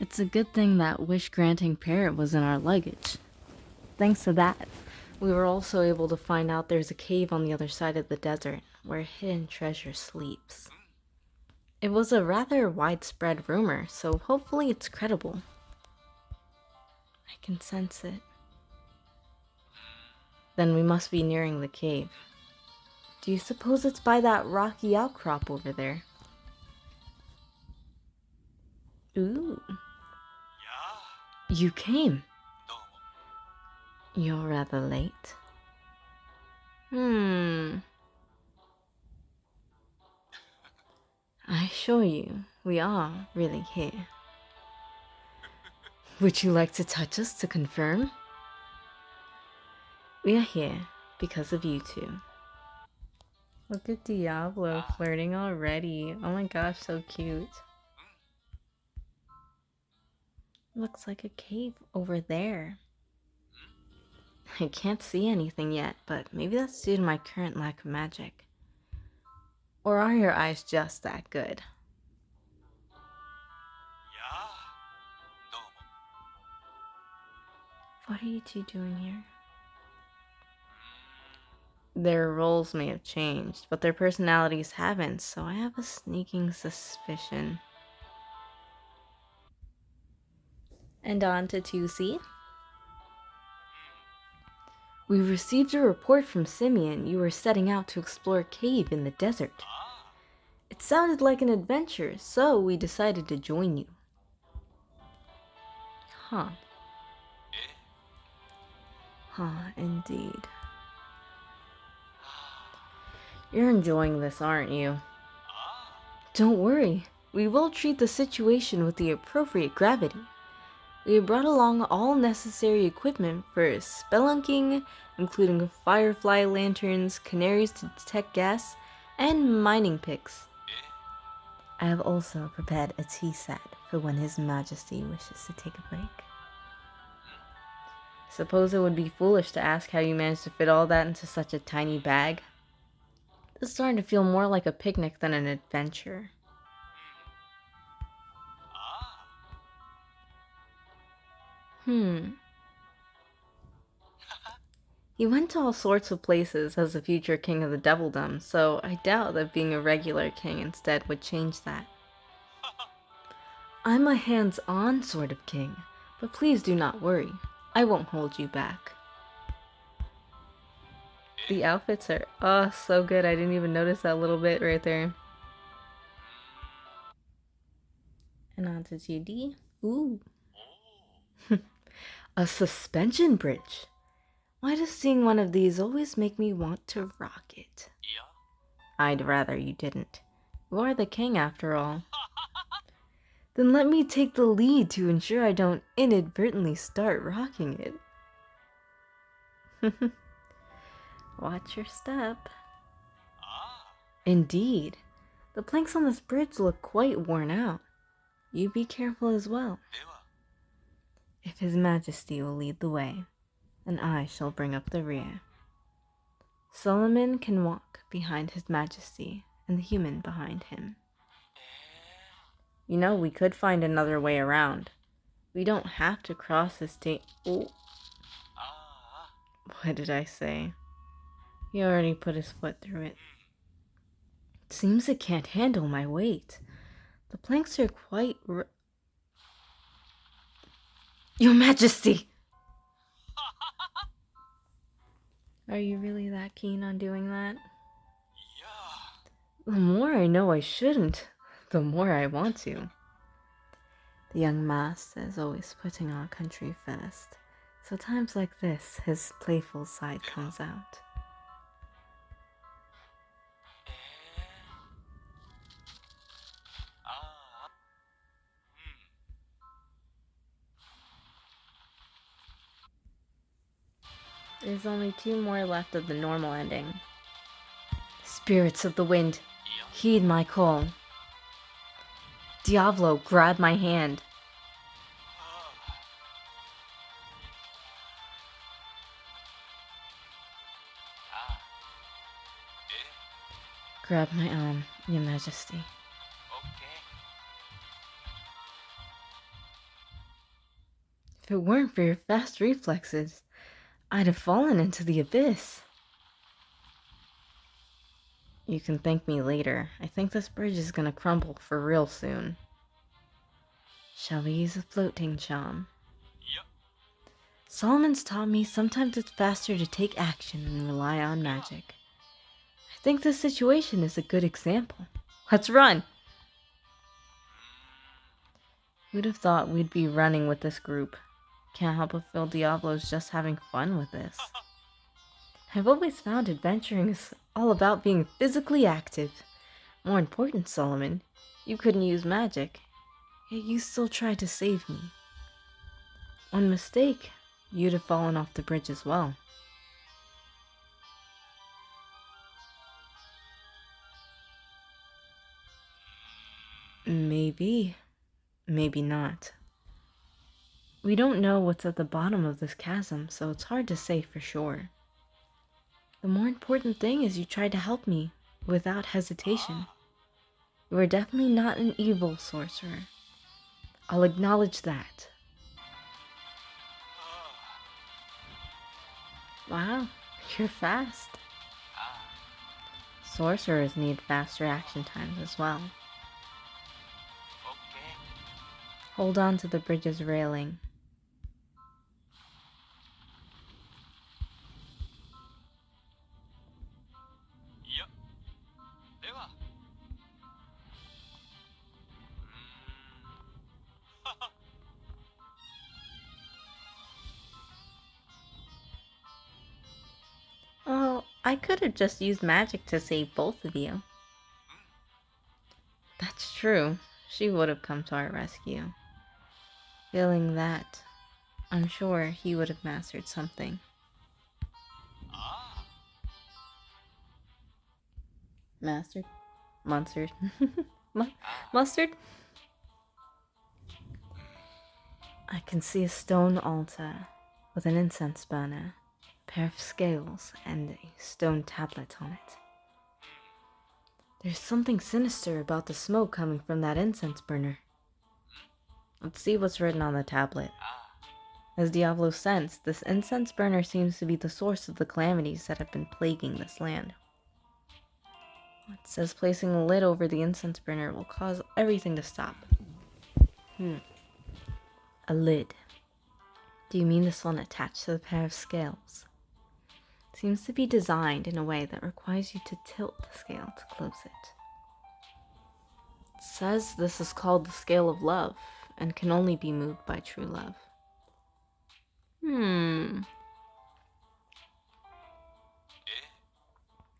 It's a good thing that wish-granting parrot was in our luggage. Thanks to that, we were also able to find out there's a cave on the other side of the desert where hidden treasure sleeps. It was a rather widespread rumor, so hopefully it's credible. I can sense it. Then we must be nearing the cave. Do you suppose it's by that rocky outcrop over there? Ooh. You came. You're rather late. I assure you, we are really here. Would you like to touch us to confirm? We are here because of you two. Look at Diablo flirting already. Oh my gosh, so cute. Looks like a cave over there. I can't see anything yet, but maybe that's due to my current lack of magic. Or are your eyes just that good? What are you two doing here? Their roles may have changed, but their personalities haven't, so I have a sneaking suspicion. And on to 2C. We received a report from Simeon you were setting out to explore a cave in the desert. It sounded like an adventure, so we decided to join you. Huh. Huh, indeed. You're enjoying this, aren't you? Don't worry. We will treat the situation with the appropriate gravity. We have brought along all necessary equipment for spelunking, including firefly lanterns, canaries to detect gas, and mining picks. I have also prepared a tea set for when His Majesty wishes to take a break. Suppose it would be foolish to ask how you managed to fit all that into such a tiny bag. It's starting to feel more like a picnic than an adventure. He went to all sorts of places as the future king of the Devildom, so I doubt that being a regular king instead would change that. I'm a hands-on sort of king, but please do not worry. I won't hold you back. The outfits are, oh, so good. I didn't even notice that little bit right there. And on to 2D. Ooh. A suspension bridge. Why does seeing one of these always make me want to rock it? I'd rather you didn't. You are the king after all. Then let me take the lead to ensure I don't inadvertently start rocking it. Watch your step. Indeed. The planks on this bridge look quite worn out. You be careful as well. If His Majesty will lead the way, and I shall bring up the rear. Solomon can walk behind His Majesty, and the human behind him. You know, we could find another way around. We don't have to cross this Oh. What did I say? He already put his foot through it. It seems it can't handle my weight. The planks are quite Your Majesty! Are you really that keen on doing that? The more I know I shouldn't, the more I want to. The young master is always putting our country first, so times like this, his playful side comes out. There's only 2 more left of the normal ending. Spirits of the wind, heed my call. Diablo, grab my hand. Grab my arm, Your Majesty. If it weren't for your fast reflexes, I'd have fallen into the abyss. You can thank me later. I think this bridge is gonna crumble for real soon. Shall we use a floating charm? Yep. Solomon's taught me sometimes it's faster to take action than rely on magic. I think this situation is a good example. Let's run! Who'd have thought we'd be running with this group? Can't help but feel Diablo's just having fun with this. I've always found adventuring is all about being physically active. More important, Solomon, you couldn't use magic, yet you still tried to save me. One mistake, you'd have fallen off the bridge as well. Maybe, maybe not. We don't know what's at the bottom of this chasm, so it's hard to say for sure. The more important thing is you tried to help me without hesitation. You are definitely not an evil sorcerer. I'll acknowledge that. Wow, you're fast. Sorcerers need fast reaction times as well. Hold on to the bridge's railing. Oh, I could have just used magic to save both of you. That's true. She would have come to our rescue. Feeling that, I'm sure he would have mastered something. Mastered? Monstered? Mustard? I can see a stone altar with an incense burner, a pair of scales, and a stone tablet on it. There's something sinister about the smoke coming from that incense burner. Let's see what's written on the tablet. As Diablo sensed, this incense burner seems to be the source of the calamities that have been plaguing this land. It says placing a lid over the incense burner will cause everything to stop. A lid. Do you mean this one attached to the pair of scales? It seems to be designed in a way that requires you to tilt the scale to close it. It says this is called the scale of love and can only be moved by true love.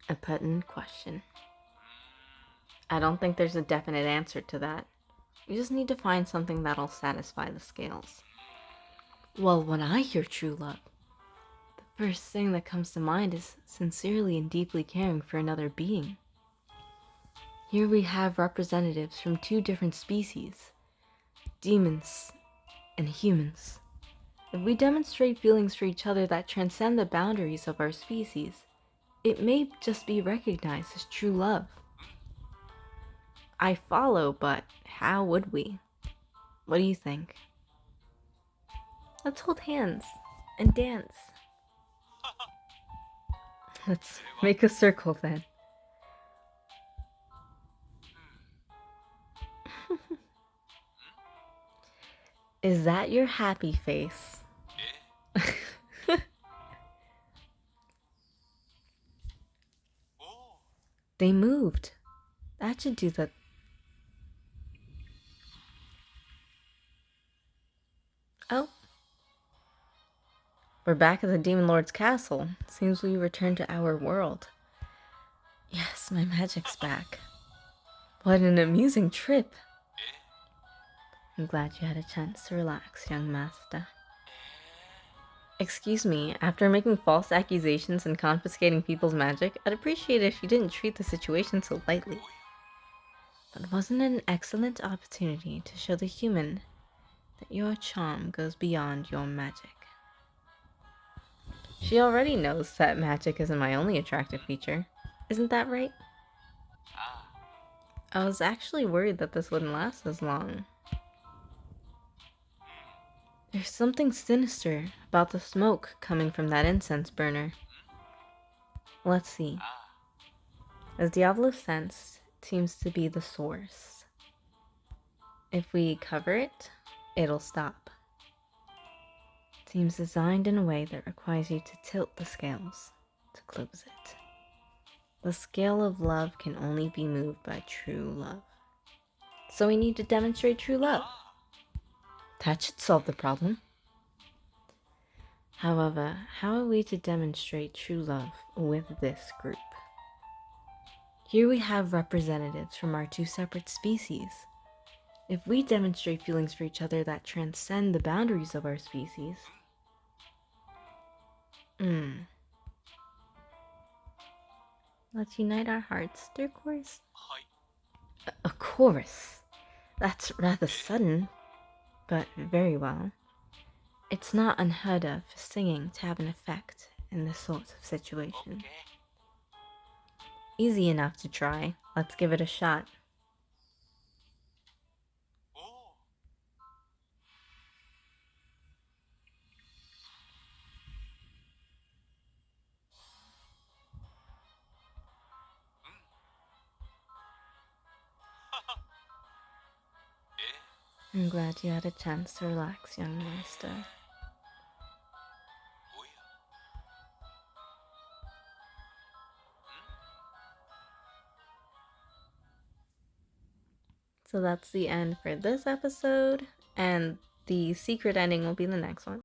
A pertinent question. I don't think there's a definite answer to that. You just need to find something that'll satisfy the scales. Well, when I hear true love, the first thing that comes to mind is sincerely and deeply caring for another being. Here we have representatives from two different species, demons and humans. If we demonstrate feelings for each other that transcend the boundaries of our species, it may just be recognized as true love. I follow, but how would we? What do you think? Let's hold hands and dance. Let's make a circle then. Is that your happy face? They moved. That should do the... Oh. We're back at the Demon Lord's castle. Seems we returned to our world. Yes, my magic's back. What an amusing trip. I'm glad you had a chance to relax, young master. Excuse me, after making false accusations and confiscating people's magic, I'd appreciate it if you didn't treat the situation so lightly. But wasn't it an excellent opportunity to show the human that your charm goes beyond your magic? She already knows that magic isn't my only attractive feature. Isn't that right? I was actually worried that this wouldn't last as long. There's something sinister about the smoke coming from that incense burner. Let's see. As Diablo sensed, it seems to be the source. If we cover it, it'll stop. It seems designed in a way that requires you to tilt the scales to close it. The scale of love can only be moved by true love. So we need to demonstrate true love. That should solve the problem. However, how are we to demonstrate true love with this group? Here we have representatives from our two separate species. If we demonstrate feelings for each other that transcend the boundaries of our species, let's unite our hearts through chorus. A chorus? That's rather sudden, but very well. It's not unheard of for singing to have an effect in this sort of situation. Easy enough to try. Let's give it a shot. I'm glad you had a chance to relax, young master. So that's the end for this episode, and the secret ending will be the next one.